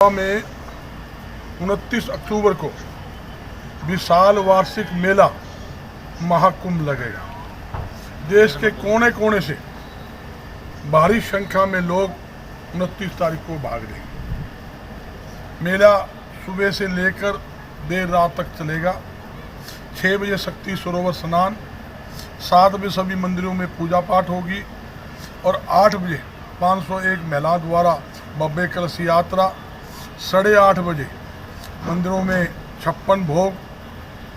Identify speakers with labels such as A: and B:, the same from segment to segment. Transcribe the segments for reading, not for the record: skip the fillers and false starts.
A: में 29 अक्टूबर को विशाल वार्षिक मेला महाकुंभ लगेगा। देश के कोने कोने से भारी संख्या में लोग 29 तारीख को भाग लेंगे। मेला सुबह से लेकर देर रात तक चलेगा। 6 बजे शक्ति सरोवर स्नान, 7 बजे सभी मंदिरों में पूजा पाठ होगी और 8 बजे 501 महिलाओं द्वारा भव्य कलश यात्रा, 8:30 बजे मंदिरों में 56 भोग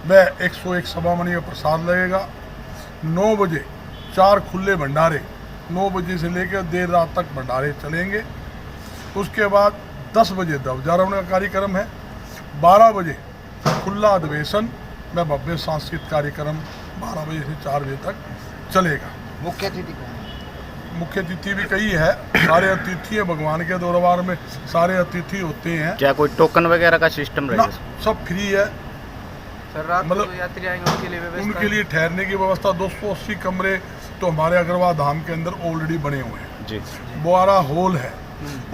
A: व 101 सभामणि का प्रसाद लगेगा। 9 बजे 4 खुले भंडारे, 9 बजे से लेकर देर रात तक भंडारे चलेंगे। उसके बाद 10 बजे ध्वजारोहण का कार्यक्रम है। 12 बजे खुला अधिवेशन व भव्य सांस्कृतिक कार्यक्रम 12 बजे से 4 बजे तक चलेगा।
B: मुख्य अतिथि कौन है?
A: मुख्य अतिथि भी कई है, सारे अतिथि हैं। भगवान के दरबार में सारे अतिथि होते हैं।
C: क्या कोई टोकन वगैरह का सिस्टम रहेगा?
A: सब फ्री है।
B: सर रात
A: मतलब
B: को यात्री आएंगे उनके लिए व्यवस्था?
A: उनके लिए ठहरने की व्यवस्था 280 कमरे तो हमारे अग्रवाल धाम के अंदर ऑलरेडी बने हुए हैं
C: जी।
A: 12 हॉल है।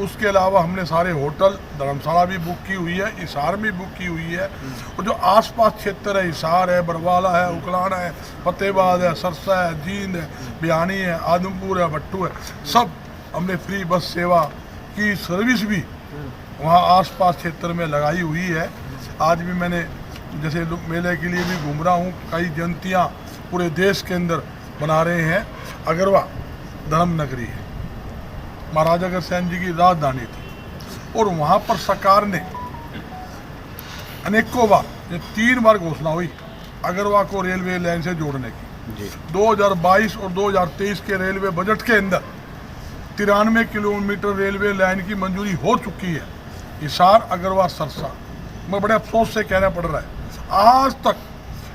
A: उसके अलावा हमने सारे होटल, धर्मशाला भी बुक की हुई है, हिसार भी बुक की हुई है। और जो आसपास क्षेत्र है, हिसार है, बरवाला है, उकलाना है, फतेहाबाद है, सरसा है, जींद है, बियानी है, आदमपुर है, भट्टू है, सब हमने फ्री बस सेवा की सर्विस भी वहाँ आसपास क्षेत्र में लगाई हुई है। आज भी मैंने जैसे मेले के लिए भी घूम रहा हूँ, कई जयंतियाँ पूरे देश के अंदर बना रहे हैं। अगरवा धर्म नगरी है, महाराजा अग्रसेन जी की राजधानी थी और वहाँ पर सरकार ने अनेकों बार, ये 3 बार घोषणा हुई अगरवा को रेलवे लाइन से जोड़ने की
C: जी।
A: 2022 और 2023 के रेलवे बजट के अंदर 93 किलोमीटर रेलवे लाइन की मंजूरी हो चुकी है। हिसार, अगरवा, सरसा में बड़े अफसोस से कहना पड़ रहा है, आज तक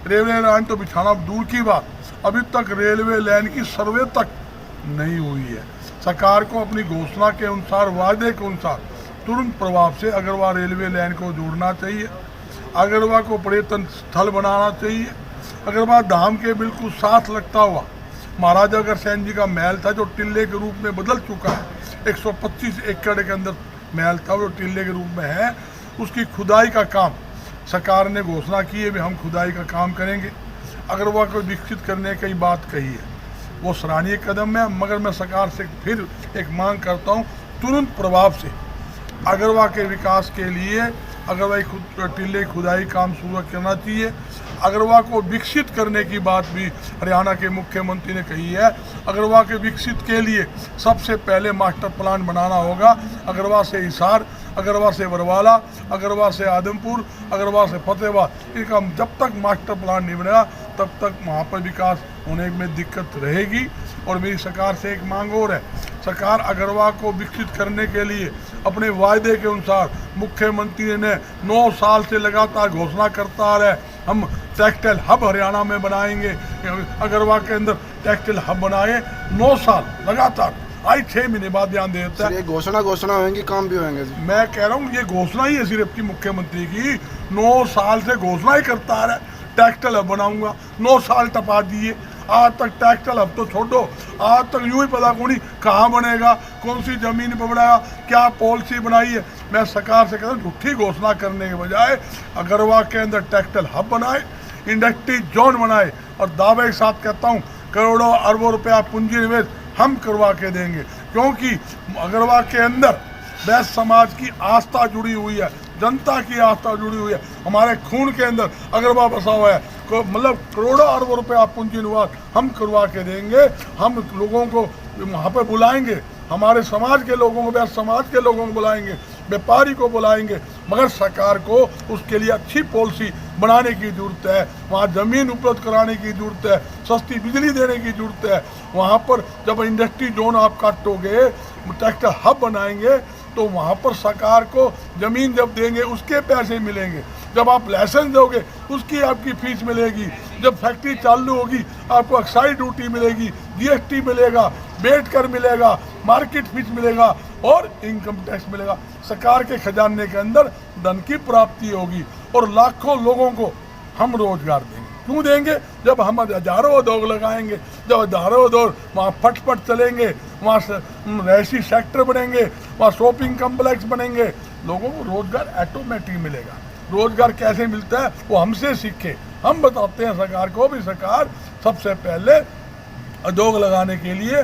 A: रेलवे लाइन तो बिछाना दूर की बात, अभी तक रेलवे लाइन की सर्वे तक नहीं हुई है। सरकार को अपनी घोषणा के अनुसार, वायदे के अनुसार तुरंत प्रभाव से अगरवा रेलवे लाइन को जोड़ना चाहिए। अगरवा को पर्यटन स्थल बनाना चाहिए। अगरवा धाम के बिल्कुल साथ लगता हुआ महाराजा अग्रसेन जी का महल था, जो टिल्ले के रूप में बदल चुका है। 125 एकड़ के अंदर महल था, वो टिल्ले के रूप में है। उसकी खुदाई का काम सरकार ने घोषणा की है, भी हम खुदाई का काम करेंगे। अगरवा को विकसित करने की बात कही है, वो सराहनीय कदम है। मगर मैं सरकार से फिर एक मांग करता हूँ, तुरंत प्रभाव से अगरवा के विकास के लिए अगरवा टिल्ले खुदाई काम शुरू करना चाहिए। अगरवा को विकसित करने की बात भी हरियाणा के मुख्यमंत्री ने कही है। अगरवा के विकसित के लिए सबसे पहले मास्टर प्लान बनाना होगा। अगरवा से हिसार, अगरवा से बरवाला, अगरवा से आदमपुर, अगरवा से फतेहाबाद, इनका जब तक मास्टर प्लान नहीं बनेगा तब तक वहाँ पर विकास होने में दिक्कत रहेगी। और मेरी सरकार से एक मांग और है, सरकार अगरवा को विकसित करने के लिए अपने वायदे के अनुसार मुख्यमंत्री ने 9 साल से लगातार घोषणा करता आ रहा है, हम टेक्सटाइल हब हरियाणा में बनाएंगे। अगरवा के अंदर टेक्सटाइल हब बनाए, 9 साल लगातार, आज 6 महीने बाद ध्यान दे देता है।
B: ये घोषणा होंगी, काम भी होंगे जी।
A: मैं कह रहा हूँ ये घोषणा ही है सिर्फ की मुख्यमंत्री की, 9 साल से घोषणा ही करता आ रहा है, टेक्सटाइल हब बनाऊंगा। 9 साल टपा दिए, आज तक टेक्सटाइल हब तो छोड़ो, आज तक यूं ही पता कौन कहाँ बनेगा, कौन सी जमीन पर बनाएगा, क्या पॉलिसी बनाई है। मैं सरकार से कहता हूँ झूठी घोषणा करने के बजाय अगरवा के अंदर टेक्सटाइल हब बनाए, इंडस्ट्री जोन बनाए और दावे के साथ कहता हूँ करोड़ों अरबों रुपया पूंजी निवेश हम करवा के देंगे। क्योंकि अगरवा के अंदर वैश्य समाज की आस्था जुड़ी हुई है, जनता की आस्था जुड़ी हुई है, हमारे खून के अंदर अगरवा बसा हुआ है। मतलब करोड़ों अरबों रुपया पूंजी निवेश हम करवा के देंगे। हम लोगों को वहाँ पे बुलाएंगे, हमारे समाज के लोगों को, वैश्य समाज के लोगों को बुलाएंगे, व्यापारी को बुलाएंगे। मगर सरकार को उसके लिए अच्छी पॉलिसी बनाने की ज़रूरत है, वहाँ ज़मीन उपलब्ध कराने की ज़रूरत है, सस्ती बिजली देने की ज़रूरत है। वहाँ पर जब इंडस्ट्री जोन आप काटोगे, टेक्सटाइल हब बनाएंगे, तो वहाँ पर सरकार को ज़मीन जब देंगे उसके पैसे मिलेंगे, जब आप लाइसेंस दोगे उसकी आपकी फीस मिलेगी, जब फैक्ट्री चालू होगी आपको एक्साइज ड्यूटी मिलेगी, जीएसटी मिलेगा, बेट कर मिलेगा, मार्केट फीस मिलेगा और इनकम टैक्स मिलेगा। सरकार के खजाने के अंदर धन की प्राप्ति होगी और लाखों लोगों को हम रोजगार देंगे। क्यों देंगे? जब हम हजारों उद्योग लगाएंगे, जब हजारों उद्योग वहाँ फट चलेंगे, वहाँ रहायशी सेक्टर बनेंगे, वहाँ शॉपिंग कम्प्लेक्स बनेंगे, लोगों को रोजगार ऑटोमेटिक मिलेगा। रोजगार कैसे मिलता है वो हमसे सीखे, हम बताते हैं सरकार को भी। सरकार सबसे पहले उद्योग लगाने के लिए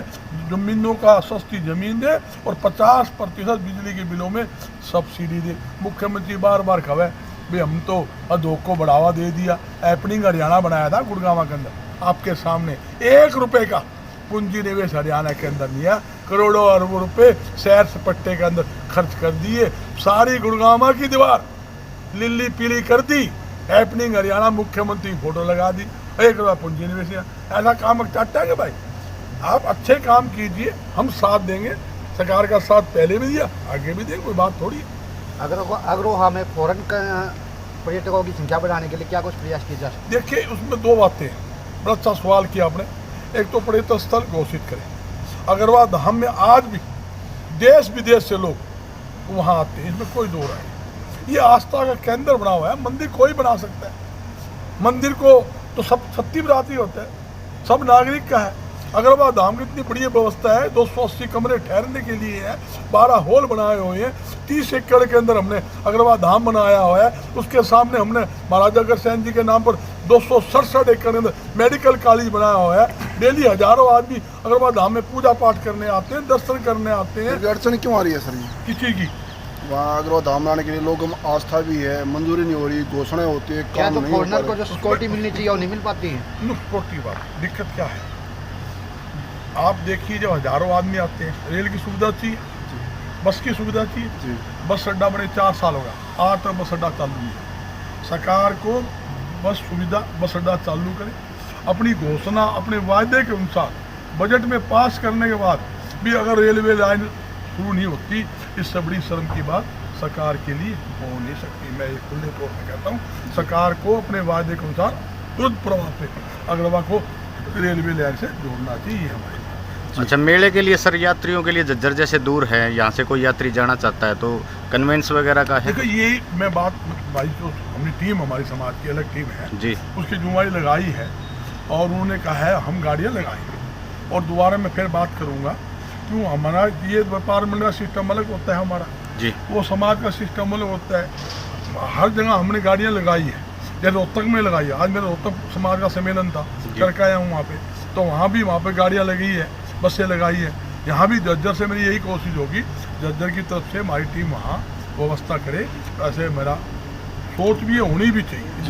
A: जमीनों का सस्ती जमीन दे और 50% बिजली के बिलों में सब्सिडी दे। मुख्यमंत्री बार बार कहे भाई हम तो उद्योग को बढ़ावा दे दिया, एपनिंग हरियाणा बनाया था गुड़गांव के अंदर, आपके सामने 1 रुपए का पूंजी निवेश हरियाणा के अंदर नहीं है। करोड़ों अरबों रुपए सैर सपट्टे के अंदर खर्च कर दिए, सारी गुड़गांव की दीवार लिल्ली पीली कर दी, हैपनिंग हरियाणा मुख्यमंत्री फोटो लगा दी, 1 रुपया पूंजी निवेश। ऐसा काम चाहता है कि भाई आप अच्छे काम कीजिए, हम साथ देंगे। सरकार का साथ पहले भी दिया, आगे भी देंगे, कोई बात थोड़ी है।
B: अग्रोहा में फॉरेन पर्यटकों की संख्या बढ़ाने के लिए क्या कुछ प्रयास किए जा सकते
A: देखिए उसमें 2 बातें हैं, बड़ा अच्छा सवाल किया आपने। एक तो पर्यटन स्थल घोषित करें, अग्रवाल धाम में आज भी देश विदेश से लोग वहाँ आते हैं, इसमें कोई दो राय नहीं। ये आस्था का केंद्र बना हुआ है, मंदिर कोई बना सकता है। मंदिर को तो सब सत्ती बराती होता है, सब नागरिक का है। अग्रवाल धाम की इतनी बड़ी व्यवस्था है, 280 कमरे ठहरने के लिए हैं, 12 हॉल बनाए हुए हैं, 30 एकड़ के अंदर हमने अग्रवाल धाम बनाया हुआ है। उसके सामने हमने महाराजा अग्रसेन जी के नाम पर 267 एकड़ के अंदर मेडिकल कॉलेज बनाया हुआ है। डेली हजारों आदमी अग्रवाल धाम में पूजा पाठ करने आते हैं, दर्शन करने आते हैं।
B: हैं? अड़चन क्यों आ रही है सर ये?
A: किसी की
B: वहाँ अग्रवाल धाम बनाने के लिए लोगों में आस्था भी है, मंजूरी नहीं हो रही, घोषणाएं होती है,
D: क्या
B: काम
D: तो
B: नहीं हो पा
D: फॉरनर को
B: रहा।
D: जो सिक्योरिटी मिलनी चाहिए वो नहीं मिल पाती है?
A: छोटी बात, दिक्कत क्या है? आप देखिए जब हजारों आदमी आते हैं, रेल की सुविधा चाहिए, बस की सुविधा चाहिए।
B: जी।
A: बस अड्डा बने 4 साल होगा, आज तक बस अड्डा चालू नहीं है। सरकार को बस सुविधा, बस अड्डा चालू करे। अपनी घोषणा, अपने वायदे के अनुसार बजट में पास करने के बाद भी अगर रेलवे लाइन शुरू नहीं होती, इससे बड़ी शर्म की बात सरकार के लिए हो नहीं सकती। मैं ये खुले तौर पर कहता हूँ, सरकार को अपने वायदे के अनुसार तुरंत प्रभाव से अग्रवाल को रेलवे लाइन से जोड़ना चाहिए हमारे।
C: अच्छा, मेले के लिए सर यात्रियों के लिए झज्जर जैसे दूर है, यहाँ से कोई यात्री जाना चाहता है तो कन्वेंस वगैरह का है?
A: देखो यही मैं बात, भाई जो हमने टीम, हमारी समाज की अलग टीम है
C: जी,
A: उसकी जुम्मेवारी लगाई है और उन्होंने कहा है हम गाड़ियाँ लगाएंगे। और दोबारा मैं फिर बात करूँगा, क्यों हमारा ये व्यापार मंडल का सिस्टम अलग होता है हमारा
C: जी,
A: वो समाज का सिस्टम अलग होता है। हर जगह हमने गाड़ियाँ लगाई है, जैसे रोहतक में लगाई है। आज मेरा रोहतक समाज का सम्मेलन था, करके आया हूँ वहाँ पे, तो वहाँ भी वहाँ पे गाड़ियाँ लगी है, बसें लगाई है। यहाँ भी जज्जर से मेरी यही कोशिश होगी, जज्जर की तरफ से हमारी टीम वहाँ व्यवस्था करे। ऐसे मेरा सोच भी है, होनी भी चाहिए।